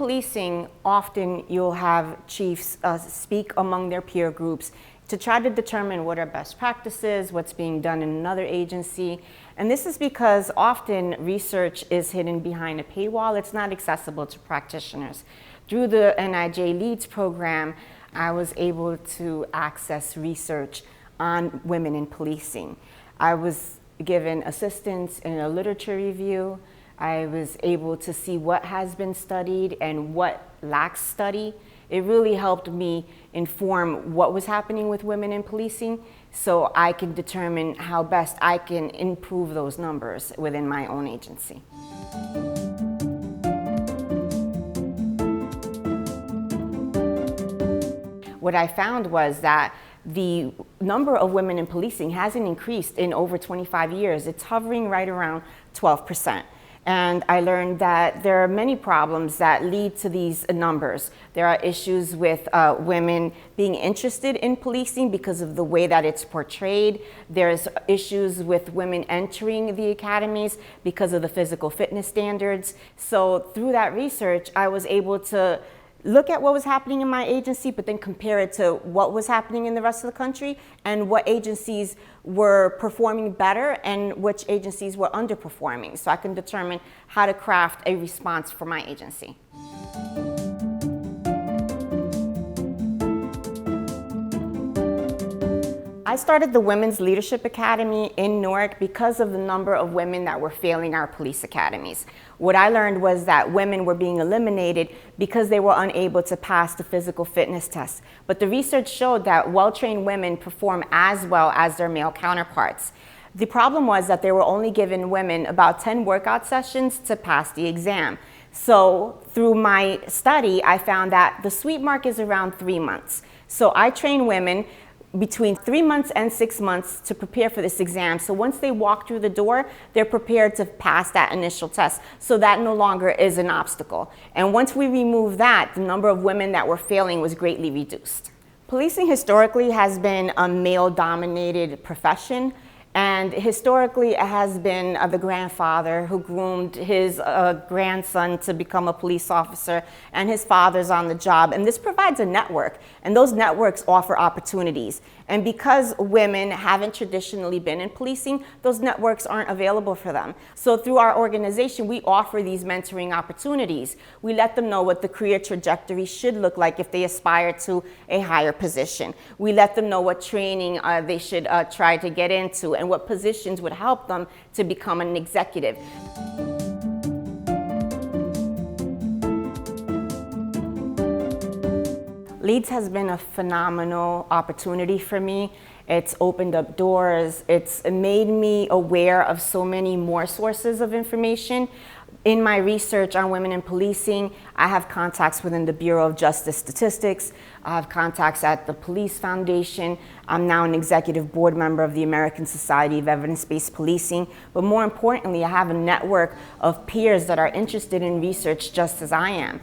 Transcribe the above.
policing, often you'll have chiefs speak among their peer groups to try to determine what are best practices, what's being done in another agency. And this is because often research is hidden behind a paywall. It's not accessible to practitioners. Through the NIJ Leads program, I was able to access research on women in policing. I was given assistance in a literature review. I was able to see what has been studied and what lacks study. It really helped me inform what was happening with women in policing so I can determine how best I can improve those numbers within my own agency. What I found was that the number of women in policing hasn't increased in over 25 years. It's hovering right around 12%. And I learned that there are many problems that lead to these numbers. There are issues with women being interested in policing because of the way that it's portrayed. There's issues with women entering the academies because of the physical fitness standards. So through that research, I was able to look at what was happening in my agency, but then compare it to what was happening in the rest of the country and what agencies were performing better and which agencies were underperforming, so I can determine how to craft a response for my agency. I started the Women's Leadership Academy in Newark because of the number of women that were failing our police academies. What I learned was that women were being eliminated because they were unable to pass the physical fitness test. But the research showed that well-trained women perform as well as their male counterparts. The problem was that they were only giving women about 10 workout sessions to pass the exam. So through my study, I found that the sweet mark is around 3 months. So I train women between 3 months and 6 months to prepare for this exam. So once they walk through the door, they're prepared to pass that initial test. So that no longer is an obstacle. And once we remove that, the number of women that were failing was greatly reduced. Policing historically has been a male-dominated profession. And historically, it has been the grandfather who groomed his grandson to become a police officer, and his father's on the job. And this provides a network, and those networks offer opportunities. And because women haven't traditionally been in policing, those networks aren't available for them. So through our organization, we offer these mentoring opportunities. We let them know what the career trajectory should look like if they aspire to a higher position. We let them know what training they should try to get into and what positions would help them to become an executive. Leads has been a phenomenal opportunity for me. It's opened up doors. It's made me aware of so many more sources of information. In my research on women in policing, I have contacts within the Bureau of Justice Statistics. I have contacts at the Police Foundation. I'm now an executive board member of the American Society of Evidence-Based Policing. But more importantly, I have a network of peers that are interested in research just as I am.